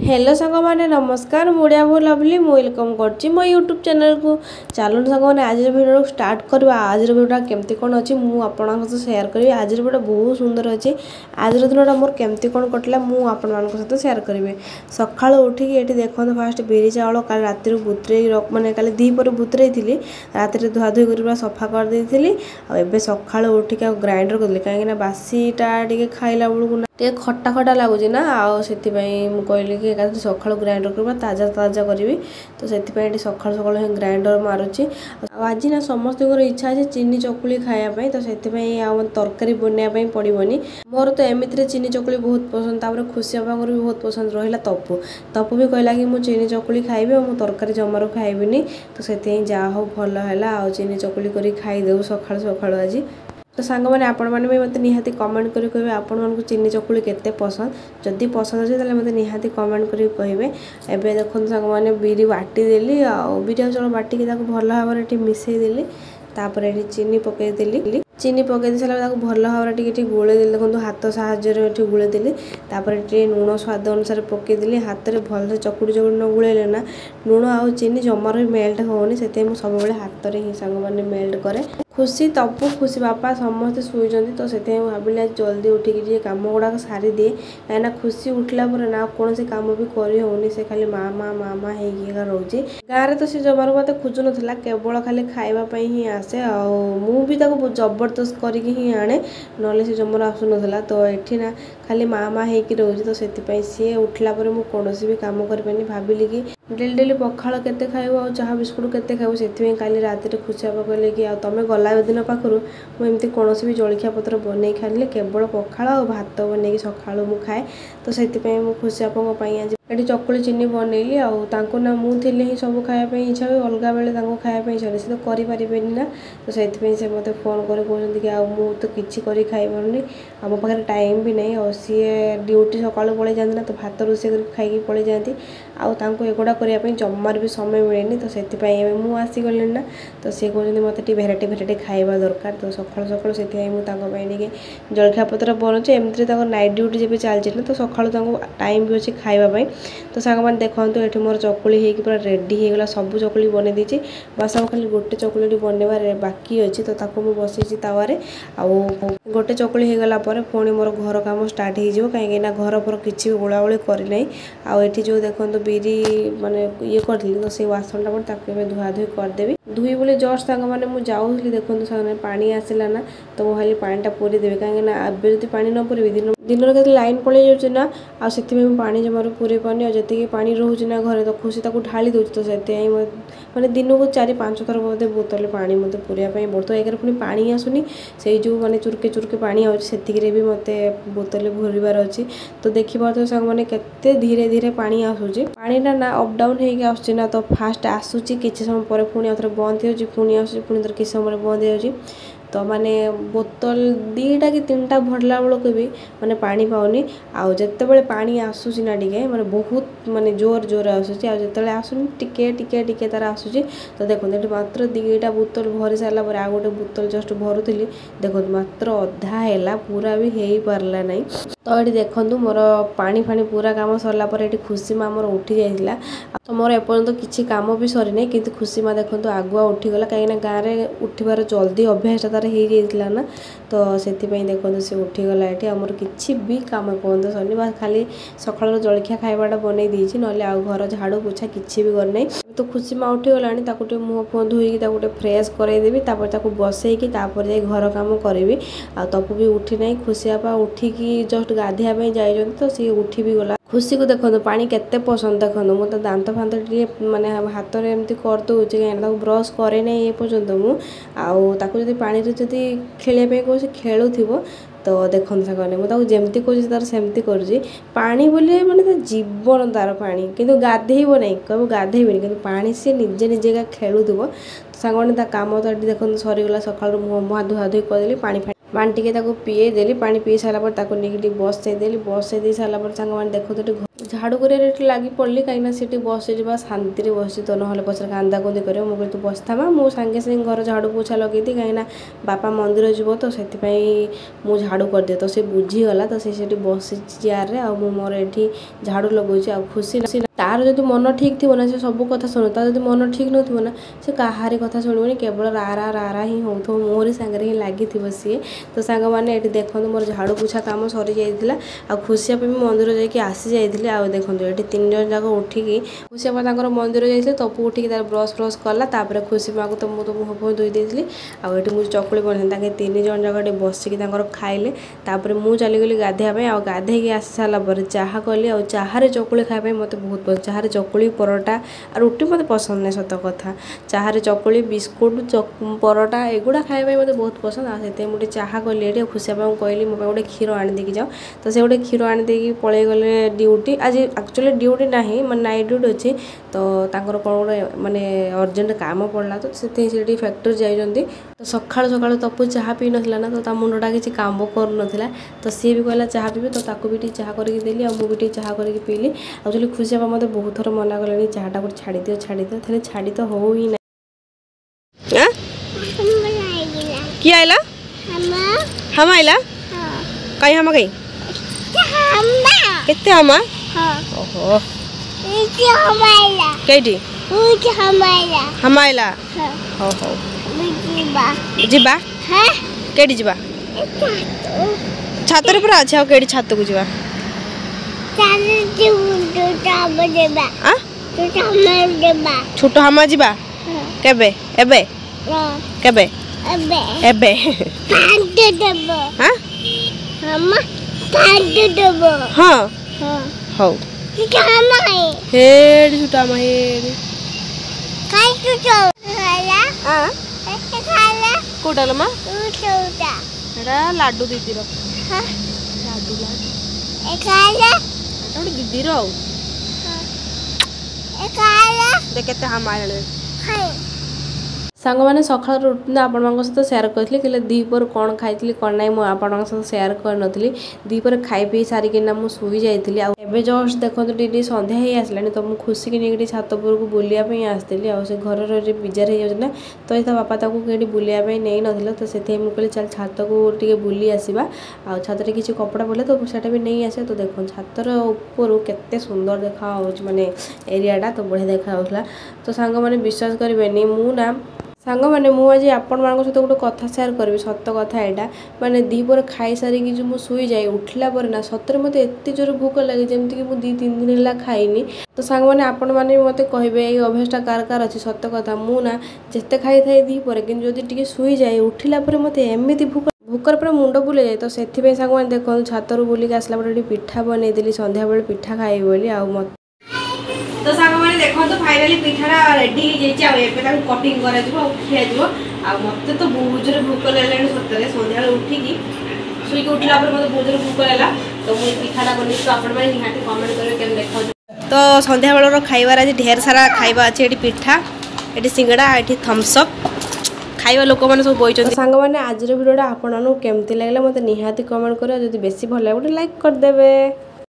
Hello सांग मैंने नमस्कार मुड़िया भो लवली वेलकम कर मो यूट्यूब चैनल को चलो सांग मैंने आज वीडियो स्टार्ट करवा। आज वीडियो केमती कौन अच्छी मुझे सेयार करी। आज वीडियो बहुत सुंदर अच्छी। आज दिन मोर केमती कौन कटला मुझे सेयार करी। सका उठिकी ये देखो फास्ट बिरी चाउल कल राति बुतरे मैंने कल दीपर बुतरे थी राति धुआ धुई कर सफा करदे आ सका उठिक ग्राइंडर करी कहीं बासीटा टे खाइला बेलू टे खटा खटा लगुच ना आती कहली कि सका ग्राइंडर कर ताजा ताजा करी तो से सका सका ग्राइंडर मारुची। आज ना समस्त इच्छा अच्छे चीनी चकुली खायापी तो से तरकारी बनवाई पड़ोनी। मोर तो एमती चीनी चकुली बहुत पसंद खुशी बाबा भी बहुत पसंद रहा। तपु तपु भी कहला कि मुझे चीनी चकुली खाइबी और तरकारी जमारू खाइबिनी तो से जहाँ हो भल है चीनी चकुली कर खाईदेव सका सका आज। तो सांग मैंने आपण मैंने भी मतलब निहाती कमेंट करी कहे आपण मानक चीनी चकुली केते पसंद जदि पसंद अच्छे तो मतलब निहाती कमेंट करी कहे। एबे देखो सांग मैंने बिरी बाटी देली बिरी चाउल बाटिकी भल भाव में मिसईदेली तापर ये चीनी पकईदेली। चीनी पकई दी सारा भल भाव में गोलेदेली देखो हाथ साहाଯ୍य गोलेदेली तापर ये लुण स्वाद अनुसार पकईदेली हाथ में भल से चकुड़ी चकुड़ी न गोलेले ना लुण आउ चीनी जमार मेल्ट होनी से सब हाथ में ही सांग मैंने मेल्ट करे। खुशी तपु खुशी बापा समस्ते शुईं तो से भाविली आज जल्दी उठिकी कम गुड़ाक सारी दिए कहीं खुशी उठला ना कौन कम भी करनी से खाली मामा मामा होगा रोचे गाँव में तो सी जमार मत खोजु ना केवल खाली खावाई ही आसे मुझे जबरदस्त करके ही आने ना से जमार आसु ना तो ये ना खाली मामा होगी रोचे तो से सी उठला मुझे कौन भी कम कर भाविली कि डेली डेली पखाड़ केते खाइब और चाह बिस्कुट केते खाइब से काली राति खुशी बाबा कहले कि तुम गला दिन पाखु मुझे कौन भी जलखिया पत्र बन खाली केवल पखाड़ और भात बन सका खाए तो से खुशी बापा आज ये चकुली चीनी बनैली ना मुझे ही सब खायापी इच्छा हुए अलग बेले खायापी इच्छा सी तो करें ना तो से मत फोन कर कहते कि मुझे तो किसी कर खाई मो पाखे टाइम भी नहीं और सी ड्यूटी सका पलि जाती ना तो भात रोषे कर खाई पलि जाती एगुड़ा करने जमार भी समय मिले तो से मुझे आसीगली ना तो सी कहते मत भेराइटी भेराइटी खाଇବା दरकार तो सका सका से जलखिया पत्र बनाऊे एमती नाइट ड्यूटी जब चलती ना तो सका टाइम भी अच्छे खावाई। तो सांग मैंने देखो ये मोर चकुली होगी पूरा रेडी होगा सब चकुली बन दी बस हम खाली गोटे चकुली बनवा बाकी अच्छी तो मुझे बसई तावे आउ गोटे चकुली होगला पुणी मोर घर काम स्टार्ट हो कहीं घर पर किसी भी गोला गोली करना आउ जो देखो बिरी माने ये करी तो से बासनटा पड़े धुआ धुई करदेवी धुई बोले जस्ट सांग मैंने मुझे जाऊँगी देखो सामने पानी आसला ना तो मुझे खाली पानीटा पूरी देवी कहीं जो पानी न पूरी दिन दिन के लाइन पलि जाऊँ ना आसी पानी जमार पूरे पानी जी पानी रोचे ना घरे तो खुशी ढाली दूँ तो से मैंने दिन को 4-5 थर बोलते बोतल पानी मत पूराई बहुत एक पुणी पानी आसुनी से जो मैंने चुरके चुरके पानी आती भी मत बोतल भरबार अच्छी तो देखिए सांग मैंने केते धीरे धीरे पानी आसूची पानीटा ना अप डाउन होगी आसूची ना तो फास्ट आसूची किसी समय पर पुणी आउे बंद हो पुणी आसूची पुणी थोड़े किसी समय बंद हो तो माने बोतल 2टा कि 3टा भरला बेलू भी माने पानी पाऊनी आउ जिते बड़े पानी आसूसी ना टे माने बहुत माने जोर जोर आसूसी आते आसुनी टिके टिके टिके तार आसूसी तो देखो ये मात्र 2टा बोतल भरी सारा पर आ गोटे बोतल जस्ट भरुली देखो मात्र अधा है पूरा भी हो पारला नहीं तो ये देखो मोर पानी फाणी पूरा काम सरला ये खुशी माँ मोर उठी जाइला तो मोर एपर्यंत किसी काम भी सरी नहीं कि खुशी माँ देखो आगुआ उठीगला कहीं गाँव में उठिबार जल्दी अभ्यास तार हो ना तो से देखो सी उठीगला ये आमर किसी भी कम एपर्यंत सरनी बस खाली सका जलखिया खाइबाटा बनई देती ना आउ घर झाड़ू पोछा किसी भी करना तो खुशी माँ उठीगला मुँह फुह धोईकी गोटे फ्रेश करदेवी बसईकी जाए घर कम करी आ तपु भी उठी ना खुशी बापा उठिकी जस्ट गाधियापाई जाइए तो सी उठी भी गला खुशी को देखो पानी केते पसंद देखो मुझे तो दांत फांत माने हाथ में एमती करदे कहीं ब्रश करे ना ये पर्यंत मुझे पानी जदि खेलने कौन खेलु तो देखो सागर मुझे जमती कह तार सेमती कर पानी बोले माने जीवन तार पानी किंतु गाधेब ना कह गाधेबी कि पानी सी निजे निजे खेलुव सांग कम तो देखो सरीगला सका मुँह धुआ धुई करदेली पानी पानी टे पीए देली पानी पी सारा नहीं बसई देली बसई दे सारा सांग मैंने देखो झाड़ू कर लगी पड़ी कहीं से बस जा शांति बस तो ना पचर कांदा कुंदी कर मुझे तू बस था मुझे सांगे सांगे घर झाड़ू पोछा लगे कहीं बापा मंदिर जीव तो से मुझे झाड़ू कर दिए तो सी बुझीगला तो सी बस चेयर रे मोर ये झाड़ू लगुच खुशी तार जो मन ठीक थी ना से सब कथा शुणु तार जो मन ठीक न ना से कहार कथा शुणुनि केवल रा ही हो मोहरी सांगे ही लगी सी तो सांग मैंने ये देखते मोर झाड़ू पोछा काम सरी जाता खुशिया भी मंदिर जाकि आसी जाइए आ देखो ये 3 जन जाक उठिकी खुशिया मंदिर जाइए तपु उठिकी तार ब्रश ब्रश कला खुशी माँ को तो मुझे मुँह फुह धोई देती आठ मुझे चकुली बन 3 जन जाक बसिकी खाइले मुझे चलीगली गाधेवाई गाधे आसी सारापर चाह कली आ चाहे चकुली खाया मत बहुत पसंद चाहे चकुली परोटा रुटी मत पसंद नहीं सत कथा चाहे चकुली बिस्कुट परोटा एगुड़ा खाया मत बहुत पसंद से मुझे चाह कली खुशिया को कहली मो गोटे क्षीर आनीदेकी जाओ तो से गोटे क्षीर आनीदेकी पलि गले ड्यूटी आज एक्चुअली ड्यूटी ना मैं नाइट ड्यूटी अच्छी तो कौन गोटे माने अर्जेंट काम पड़ा तो से फैक्ट्री जाइए तो सका सका तपु चाह पी ना ना तो मुंडा किसी काम कर ना तो सी भी कहला चाह पीबे तो ताकू भी चाह करके देली आ मुझे चाह करके पीली एक्चुअली खुशिया मत बहुत थर मना कले चाहटा को छाड़ी दियो छाड़ी तो हो ही ना किए आइला हम आइला कहीं हम कहीं केते हमा ओहो केडी हम आइला हो हो जीबा केडी जीबा छातर पर अच्छा केडी छात को जीबा छोट हम जीबा केबे एबे केबे एबे हाँ हो हेड छुटा हेड कोटा लमा एड़ा लाडू दीदी रो लाडू लाडू दीदी रो देख केते हम आइले सांग मैंने सका रुटीन आपण सहित सेयार करी कि दीपर कौन खाई कौन ना मुझे आपण सहित सेयार कर दीपर खाई पी सारिकिना मुझे शुई जाइली आबे जस्ट देखो टी सन्ध्या ही आसला तो मुझे खुशी की नहीं छात को बुलापी आसती आ घर बिजार हो तो ये बापा कहीं बुलापी नहीं ना तो से मुझे चल छात को टे बुली आसवा आ छात किसी कपड़ा पड़े तो सेटा भी नहीं आसे तो देखो छातर ऊपर केते सुंदर देखा माने एरियाटा तो बढ़िया देखा तो सांग मैंने विश्वास करेंगे मुझे सांग मैंने मुझे आपण मान सहित गोटे कथा सेयार करी सत कथा यहाँ माने दीपर खाई सारिकी जो मुझे शुई जाए उठला पर ना सतरे मत एत जोर भोक लगे जमीक मुझे 2-3 दिन है खाईनी तो सांग मैंने आपण मैंने मत कहे ये अभ्यासटा कार कार अच्छी सत कथा मुझे जिते खाई थाए दीपर कि टी शुई जाए उठला मत एमती भोक भोकर पूरा मुंड बुले जाए तो से सांग मैंने देखो छातर बुलिक आसला पर पिठा बनईली संध्या बेले पिठा खाई बोली आ मत तो सांग मैंने देखो तो फाइनाली पिठाटा रेडी हो जाए कटिंग कर खिया मत तो बहुत जोर भोक लगे सतरे सन्ध्या उठिकी शुक उठला मतलब बहुत जोर भोक लगा तो मुझे पिठाटा बन तो आप निहाती कमेंट करेंगे देखो तो सन्ध्या बेलर खाइबार आज ढेर सारा खाइबा अच्छे ये पिठा ये सिंगड़ा ये थम्सअप खाइबा लोक मैंने सब बही सांग मैंने आज भिडियोटा आपको केमती लगे मतलब निहाती कमेंट कर बेसी भल लगे लाइक करदे।